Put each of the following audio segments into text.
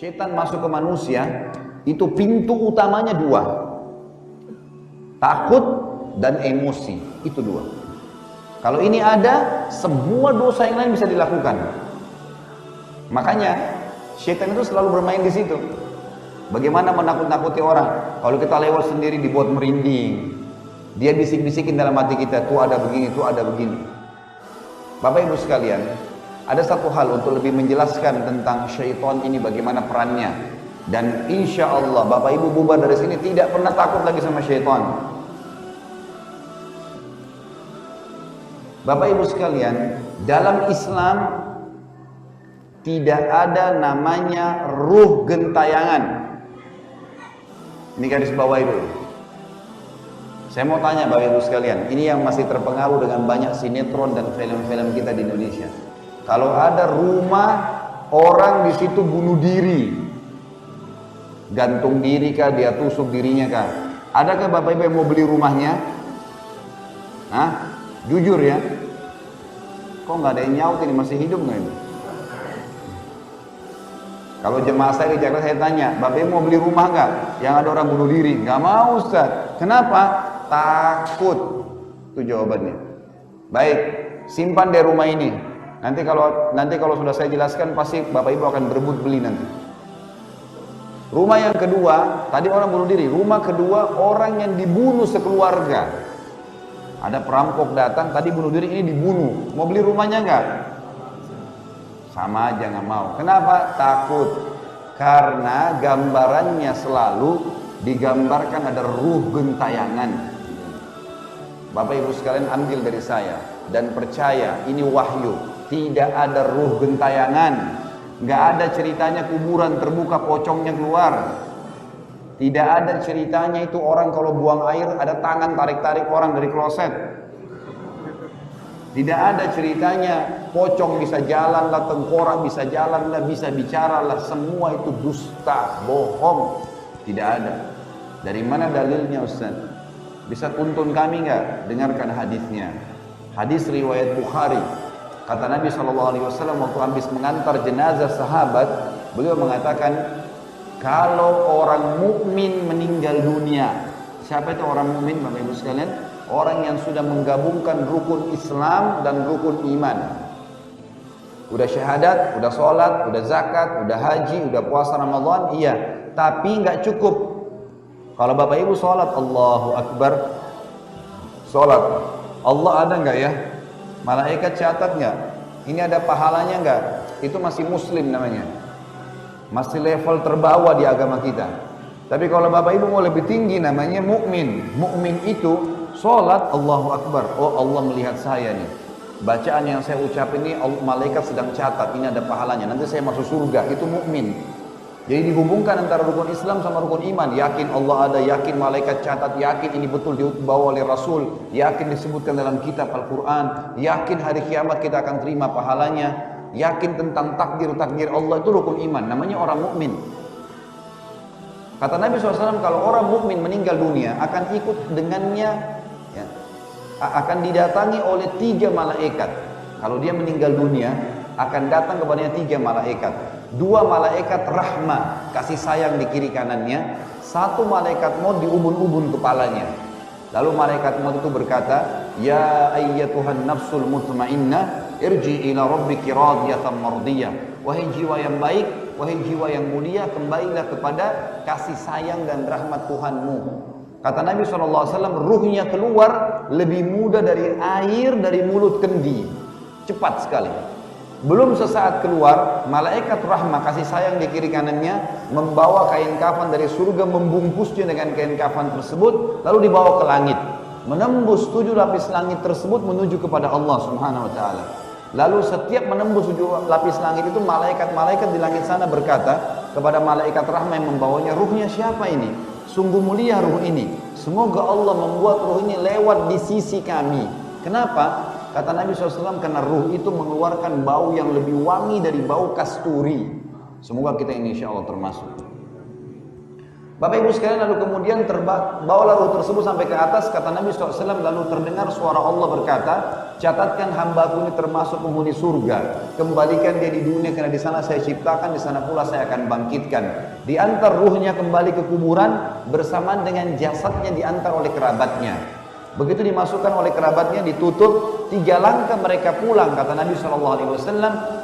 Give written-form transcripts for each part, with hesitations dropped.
Syaitan masuk ke manusia, itu pintu utamanya dua. Takut dan emosi, itu dua. Kalau ini ada, semua dosa yang lain bisa dilakukan. Makanya syaitan itu selalu bermain di situ. Bagaimana menakut-nakuti orang? Kalau kita lewat sendiri dibuat merinding. Dia bisik-bisikin dalam hati kita, tuh ada begini, tuh ada begini. Bapak Ibu sekalian, ada satu hal untuk lebih menjelaskan tentang syaitan ini bagaimana perannya. Dan insya Allah Bapak Ibu bubar dari sini tidak pernah takut lagi sama syaitan. Bapak Ibu sekalian, dalam Islam tidak ada namanya ruh gentayangan. Ini garis bawah itu. Saya mau tanya Bapak Ibu sekalian, ini yang masih terpengaruh dengan banyak sinetron dan film-film kita di Indonesia. Kalau ada rumah orang di situ bunuh diri, gantung diri kah, dia tusuk dirinya kah? Adakah Bapak Ibu yang mau beli rumahnya? Hah? Jujur ya? Kok nggak ada yang nyaut ini, masih hidup nggak ini? Kalau jemaah saya di Jakarta saya tanya, Bapak Ibu mau beli rumah nggak? Yang ada orang bunuh diri? Nggak mau Ustaz. Kenapa? Takut. Itu jawabannya. Baik, simpan deh rumah ini. Nanti kalau sudah saya jelaskan pasti Bapak Ibu akan berebut beli nanti. Rumah yang kedua, tadi orang bunuh diri. Rumah kedua orang yang dibunuh sekeluarga. Ada perampok datang, tadi bunuh diri, ini dibunuh. Mau beli rumahnya nggak? Sama aja nggak mau. Kenapa? Takut. Karena gambarannya selalu digambarkan ada ruh gentayangan. Bapak Ibu sekalian ambil dari saya dan percaya ini wahyu. Tidak ada ruh gentayangan. Nggak ada ceritanya kuburan terbuka pocongnya keluar. Tidak ada ceritanya itu orang kalau buang air ada tangan tarik-tarik orang dari kloset. Tidak ada ceritanya pocong bisa jalan lah, tengkorak bisa jalan lah, bisa bicara lah. Semua itu dusta, bohong. Tidak ada. Dari mana dalilnya Ustaz? Bisa tuntun kami nggak? Dengarkan hadisnya. Hadis riwayat Bukhari. Kata Nabi SAW waktu habis mengantar jenazah sahabat, beliau mengatakan, kalau orang mukmin meninggal dunia, siapa itu orang mukmin Bapak Ibu sekalian? Orang yang sudah menggabungkan rukun Islam dan rukun iman. Udah syahadat, udah sholat, udah zakat, udah haji, udah puasa Ramadan, iya. Tapi nggak cukup. Kalau Bapak Ibu sholat, Allahu Akbar, sholat, Allah ada nggak ya? Malaikat catat nggak? Ini ada pahalanya nggak? Itu masih muslim namanya. Masih level terbawah di agama kita. Tapi kalau Bapak Ibu mau lebih tinggi namanya mukmin. Mukmin itu sholat Allahu Akbar. Oh Allah melihat saya nih. Bacaan yang saya ucap ini malaikat sedang catat. Ini ada pahalanya. Nanti saya masuk surga. Itu mukmin. Jadi dihubungkan antara rukun Islam sama rukun iman. Yakin Allah ada, yakin malaikat catat, yakin ini betul dibawa oleh Rasul, yakin disebutkan dalam kitab Al-Quran, yakin hari kiamat kita akan terima pahalanya. Yakin tentang takdir-takdir Allah, itu rukun iman, namanya orang mukmin. Kata Nabi SAW, kalau orang mukmin meninggal dunia akan ikut dengannya, ya, akan didatangi oleh 3 malaikat. Kalau dia meninggal dunia akan datang kepadanya 3 malaikat. 2 malaikat rahmah, kasih sayang di kiri kanannya. 1 malaikat maut di ubun-ubun kepalanya. Lalu malaikat maut itu berkata, ya ayyatuhan nafsul mutmainnah, irji ila rabbiki radiyatan mardiyah. Wahai jiwa yang baik, wahai jiwa yang mulia, kembalilah kepada kasih sayang dan rahmat Tuhanmu. Kata Nabi SAW, ruhnya keluar lebih mudah dari air dari mulut kendi. Cepat sekali. Belum sesaat keluar, malaikat rahmah kasih sayang di kiri kanannya membawa kain kafan dari surga, membungkusnya dengan kain kafan tersebut, lalu dibawa ke langit, menembus 7 lapis langit tersebut menuju kepada Allah Subhanahu wa taala. Lalu setiap menembus 7 lapis langit itu malaikat-malaikat di langit sana berkata kepada malaikat rahmah yang membawanya, ruhnya siapa ini? Sungguh mulia ruh ini. Semoga Allah membuat ruh ini lewat di sisi kami. Kenapa? Kata Nabi SAW, karena ruh itu mengeluarkan bau yang lebih wangi dari bau kasturi. Semoga kita ini insya Allah termasuk. Bapak Ibu sekalian, lalu kemudian bawalah ruh tersebut sampai ke atas. Kata Nabi SAW, lalu terdengar suara Allah berkata, catatkan hambaku ini termasuk penghuni surga, kembalikan dia di dunia karena di sana saya ciptakan, di sana pula saya akan bangkitkan. Diantar ruhnya kembali ke kuburan bersamaan dengan jasadnya diantar oleh kerabatnya. Begitu dimasukkan oleh kerabatnya, ditutup, 3 langkah mereka pulang. Kata Nabi SAW,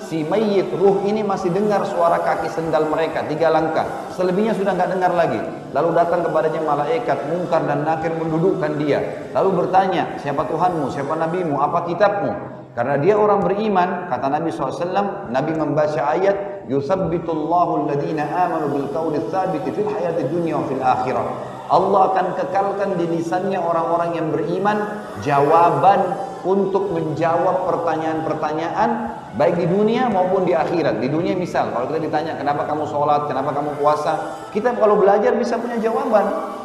si mayit ruh ini masih dengar suara kaki sendal mereka 3 langkah, selebihnya sudah nggak dengar lagi. Lalu datang kepadanya malaikat Munkar dan Nakir mendudukkan dia, lalu bertanya, siapa Tuhanmu, siapa nabimu, apa kitabmu? Karena dia orang beriman, kata Nabi SAW, Nabi membaca ayat, yusabbitullahu alladhina amanu bil qawli tsabiti fil hayati dunya wa fil akhirah. Allah akan kekalkan di lisannya orang-orang yang beriman jawaban untuk menjawab pertanyaan-pertanyaan baik di dunia maupun di akhirat. Di dunia misal, kalau kita ditanya kenapa kamu sholat, kenapa kamu puasa, kita kalau belajar bisa punya jawaban.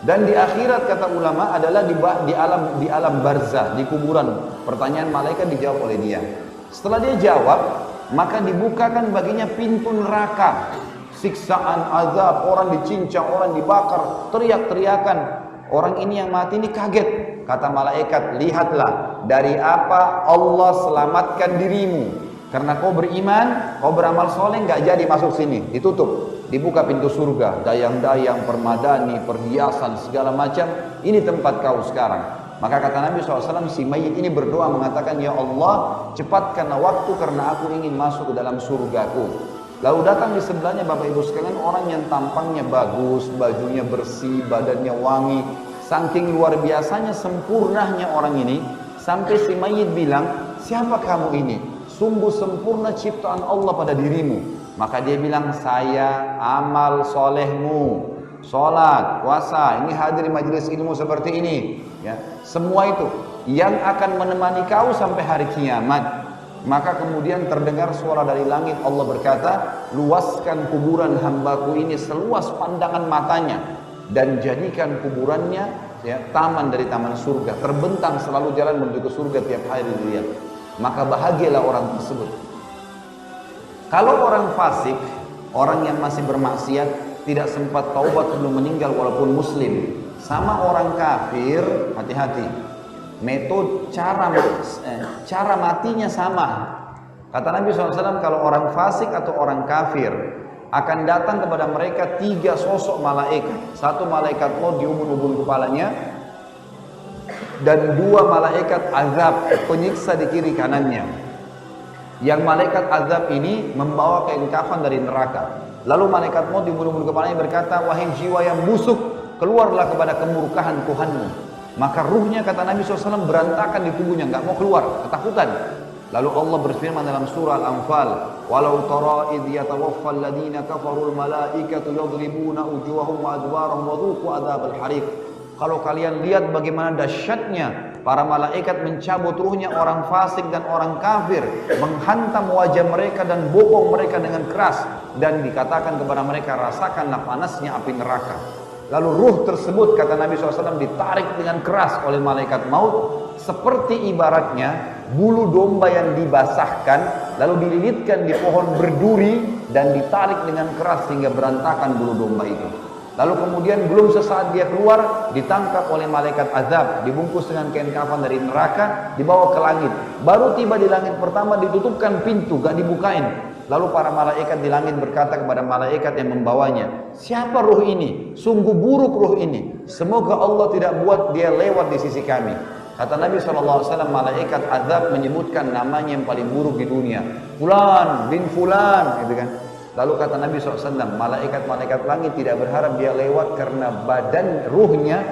Dan di akhirat kata ulama adalah di alam barzah, di kuburan. Pertanyaan malaikat dijawab oleh dia. Setelah dia jawab, maka dibukakan baginya pintu neraka. Siksaan, azab, orang dicincang, orang dibakar, teriak-teriakan. Orang ini yang mati ini kaget. Kata malaikat, lihatlah dari apa Allah selamatkan dirimu. Karena kau beriman, kau beramal soleh, nggak jadi masuk sini, ditutup. Dibuka pintu surga, dayang-dayang, permadani, perhiasan, segala macam. Ini tempat kau sekarang. Maka kata Nabi SAW, si mayit ini berdoa mengatakan, ya Allah, cepatkanlah waktu karena aku ingin masuk ke dalam surgaku. Lalu datang di sebelahnya Bapak Ibu sekalian orang yang tampangnya bagus, bajunya bersih, badannya wangi. Saking luar biasanya sempurnanya orang ini, sampai si mayit bilang, siapa kamu ini? Sungguh sempurna ciptaan Allah pada dirimu. Maka dia bilang, saya amal solehmu, sholat, puasa, ini hadir di majelis ilmu seperti ini. Ya, semua itu yang akan menemani kau sampai hari kiamat. Maka kemudian terdengar suara dari langit, Allah berkata, luaskan kuburan hambaku ini seluas pandangan matanya dan jadikan kuburannya ya, taman dari taman surga, terbentang selalu jalan menuju ke surga tiap hari dilihat. Maka bahagialah orang tersebut. Kalau orang fasik, orang yang masih bermaksiat, tidak sempat taubat sebelum meninggal walaupun muslim, sama orang kafir, hati-hati. Metode cara matinya sama. Kata Nabi SAW, kalau orang fasik atau orang kafir akan datang kepada mereka 3 sosok malaikat. 1 malaikat maut di ubun-ubun kepalanya dan 2 malaikat azab penyiksa di kiri kanannya. Yang malaikat azab ini membawa kain kafan dari neraka. Lalu malaikat maut di ubun-ubun kepalanya berkata, wahai jiwa yang busuk, keluarlah kepada kemurkaan Tuhanmu. Maka ruhnya kata Nabi SAW berantakan di tubuhnya, nggak mau keluar, ketakutan. Lalu Allah berfirman dalam surah Al-Anfal, walau tara idh yatawaffal ladina kafarul malaikatu yadribuna wujuhahum wa adbarahum wa dhuqu adzabal hariq. Kalau kalian lihat bagaimana dahsyatnya para malaikat mencabut ruhnya orang fasik dan orang kafir, menghantam wajah mereka dan bokong mereka dengan keras, dan dikatakan kepada mereka, rasakanlah panasnya api neraka. Lalu ruh tersebut kata Nabi SAW ditarik dengan keras oleh malaikat maut, seperti ibaratnya bulu domba yang dibasahkan lalu dililitkan di pohon berduri dan ditarik dengan keras sehingga berantakan bulu domba itu. Lalu kemudian belum sesaat dia keluar, ditangkap oleh malaikat azab, dibungkus dengan kain kafan dari neraka, dibawa ke langit. Baru tiba di langit pertama ditutupkan pintu, gak dibukain. Lalu para malaikat di langit berkata kepada malaikat yang membawanya, siapa ruh ini? Sungguh buruk ruh ini. Semoga Allah tidak buat dia lewat di sisi kami. Kata Nabi SAW, malaikat azab menyebutkan namanya yang paling buruk di dunia. Fulan bin Fulan, gitu kan. Lalu kata Nabi SAW, malaikat-malaikat langit tidak berharap dia lewat karena badan ruhnya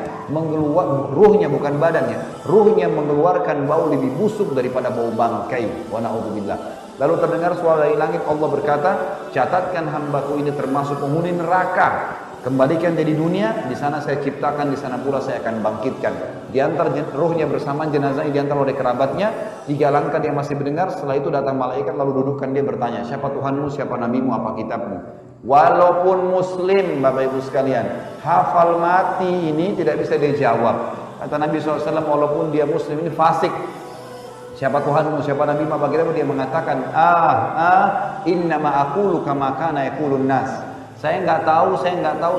bukan badannya. Ruhnya mengeluarkan bau lebih busuk daripada bau bangkai. Wa na'udzubillah. Lalu terdengar suara dari langit, Allah berkata, catatkan hambaku ini termasuk penghuni neraka. Kembalikan dia di dunia, di sana saya ciptakan, di sana pula saya akan bangkitkan. Diantar ruhnya bersama jenazahnya diantar oleh kerabatnya, 3 langkah dia masih mendengar. Setelah itu datang malaikat lalu dudukkan dia bertanya, siapa Tuhanmu, siapa nabimu, apa kitabmu? Walaupun muslim Bapak Ibu sekalian, hafal mati ini tidak bisa dijawab. Kata Nabi SAW, walaupun dia muslim ini fasik, siapa Tuhanmu, siapa nabimu, apa kitabmu, dia mengatakan innama aqulu kama kana yaqulun nas. Saya nggak tahu,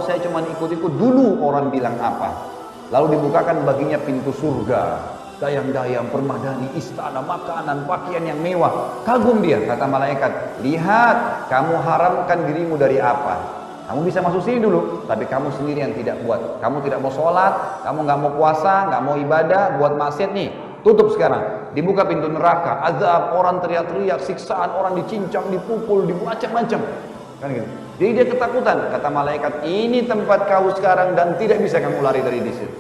saya cuma ikut-ikut dulu orang bilang apa. Lalu dibukakan baginya pintu surga, dayang-dayang, permadani, istana, makanan, pakaian yang mewah. Kagum dia, kata malaikat, lihat kamu haramkan dirimu dari apa. Kamu bisa masuk sini dulu, tapi kamu sendiri yang tidak buat. Kamu tidak mau sholat, kamu nggak mau puasa, nggak mau ibadah, buat maksiat nih. Tutup sekarang. Dibuka pintu neraka, azab, orang teriak-teriak, siksaan, orang dicincang, dipukul, macam-macam. Kan gitu. Jadi dia ketakutan, kata malaikat, ini tempat kau sekarang dan tidak bisa kamu lari dari di situ.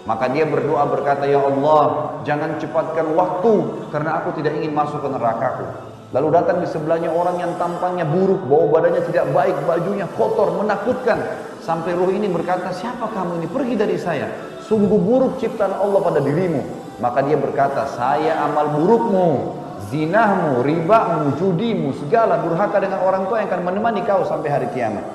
Maka dia berdoa berkata, ya Allah, jangan cepatkan waktu karena aku tidak ingin masuk ke nerakaku. Lalu datang di sebelahnya orang yang tampangnya buruk, bau badannya tidak baik, bajunya kotor, menakutkan. Sampai ruh ini berkata, siapa kamu ini? Pergi dari saya. Sungguh buruk ciptaan Allah pada dirimu. Maka dia berkata, saya amal burukmu, zinahmu, ribamu, judimu, segala durhaka dengan orang tua yang akan menemani kau sampai hari kiamat.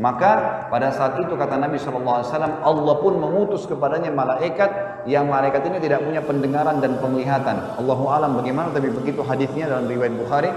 Maka pada saat itu kata Nabi SAW, Allah pun mengutus kepadanya malaikat yang malaikat ini tidak punya pendengaran dan penglihatan. Allahu alam bagaimana, tapi begitu hadisnya dalam riwayat Bukhari.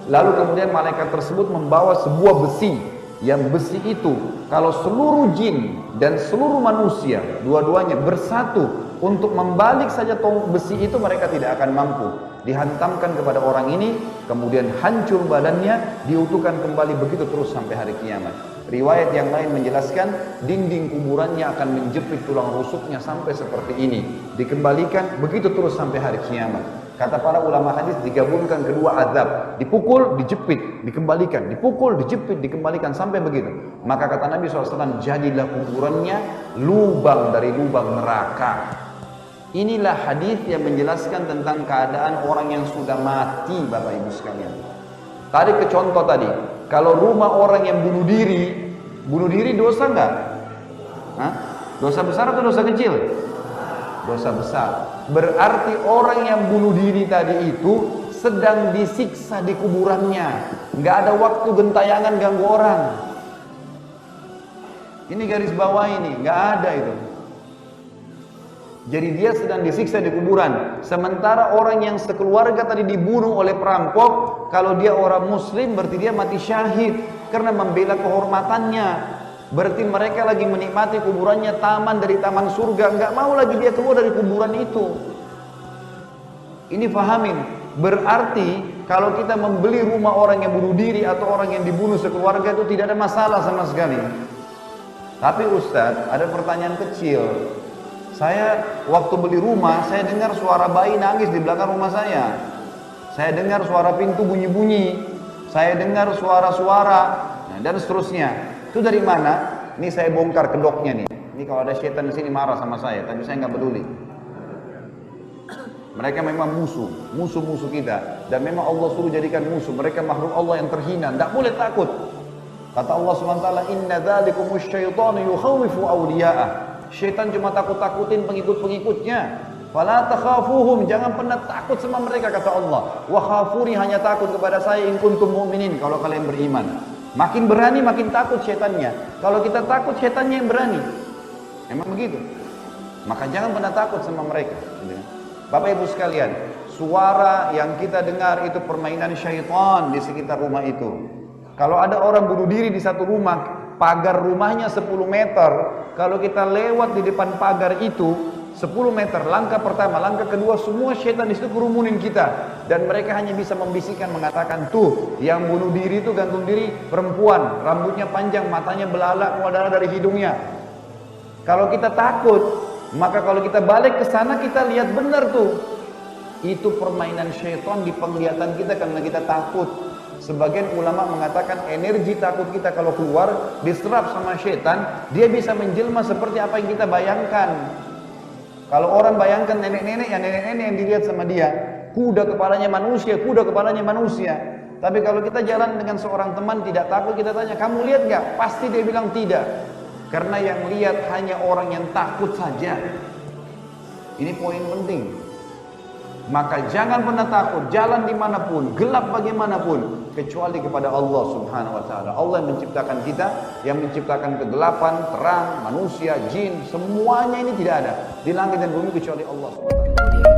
Lalu kemudian malaikat tersebut membawa sebuah besi, yang besi itu kalau seluruh jin dan seluruh manusia dua-duanya bersatu untuk membalik saja besi itu, mereka tidak akan mampu. Dihantamkan kepada orang ini, kemudian hancur badannya, diutuhkan kembali begitu terus sampai hari kiamat. Riwayat yang lain menjelaskan dinding kuburannya akan menjepit tulang rusuknya sampai seperti ini, dikembalikan begitu terus sampai hari kiamat. Kata para ulama hadis, digabungkan kedua azab, dipukul, dijepit, dikembalikan, dipukul, dijepit, dikembalikan sampai begitu. Maka kata Nabi SAW, jadilah kuburannya lubang dari lubang neraka. Inilah hadis yang menjelaskan tentang keadaan orang yang sudah mati, Bapak Ibu sekalian. Tarik ke contoh tadi, kalau rumah orang yang bunuh diri dosa enggak? Hah? Dosa besar atau dosa kecil? Dosa besar. Berarti orang yang bunuh diri tadi itu sedang disiksa di kuburannya. Enggak ada waktu gentayangan ganggu orang. Ini garis bawah ini, enggak ada itu. Jadi dia sedang disiksa di kuburan. Sementara orang yang sekeluarga tadi dibunuh oleh perampok, kalau dia orang muslim berarti dia mati syahid karena membela kehormatannya. Berarti mereka lagi menikmati kuburannya, taman dari taman surga, nggak mau lagi dia keluar dari kuburan itu. Ini fahamin. Berarti kalau kita membeli rumah orang yang bunuh diri atau orang yang dibunuh sekeluarga itu tidak ada masalah sama sekali. Tapi Ustadz, ada pertanyaan kecil. Saya waktu beli rumah, saya dengar suara bayi nangis di belakang rumah saya. Saya dengar suara pintu bunyi-bunyi. Saya dengar suara-suara, nah, dan seterusnya. Itu dari mana? Ini saya bongkar kedoknya nih. Ini kalau ada setan di sini marah sama saya, tapi saya nggak peduli. Mereka memang musuh-musuh kita. Dan memang Allah suruh jadikan musuh. Mereka makhluk Allah yang terhina. Tidak boleh takut. Kata Allah SWT, inna dzalikumus syaitanu yukhawifu awliya'ah. Syaitan cuma takut-takutin pengikut-pengikutnya. Fala takhafuhum, jangan pernah takut sama mereka, kata Allah. Wa khafuni, hanya takut kepada saya in kuntum mu'minin, kalau kalian beriman. Makin berani makin takut syaitannya. Kalau kita takut, syaitannya yang berani. Memang begitu. Maka jangan pernah takut sama mereka. Bapak Ibu sekalian, suara yang kita dengar itu permainan syaitan di sekitar rumah itu. Kalau ada orang bunuh diri di satu rumah, pagar rumahnya 10 meter, kalau kita lewat di depan pagar itu 10 meter, langkah pertama, langkah kedua, semua syaitan di situ kerumunin kita, dan mereka hanya bisa membisikkan, mengatakan, tuh yang bunuh diri itu gantung diri perempuan, rambutnya panjang, matanya belalak, keluar darah dari hidungnya. Kalau kita takut, maka kalau kita balik ke sana kita lihat benar tuh, itu permainan syaitan di penglihatan kita karena kita takut. Sebagian ulama mengatakan energi takut kita kalau keluar diserap sama syaitan, dia bisa menjelma seperti apa yang kita bayangkan. Kalau orang bayangkan nenek-nenek yang dilihat sama dia, kuda kepalanya manusia. Tapi kalau kita jalan dengan seorang teman tidak takut, kita tanya, kamu lihat nggak? Pasti dia bilang tidak. Karena yang lihat hanya orang yang takut saja. Ini poin penting. Maka jangan pernah takut, jalan dimanapun, gelap bagaimanapun, kecuali kepada Allah Subhanahu wa Ta'ala. Allah yang menciptakan kita, yang menciptakan kegelapan, terang, manusia, jin, semuanya ini tidak ada di langit dan bumi kecuali Allah Subhanahu wa Ta'ala.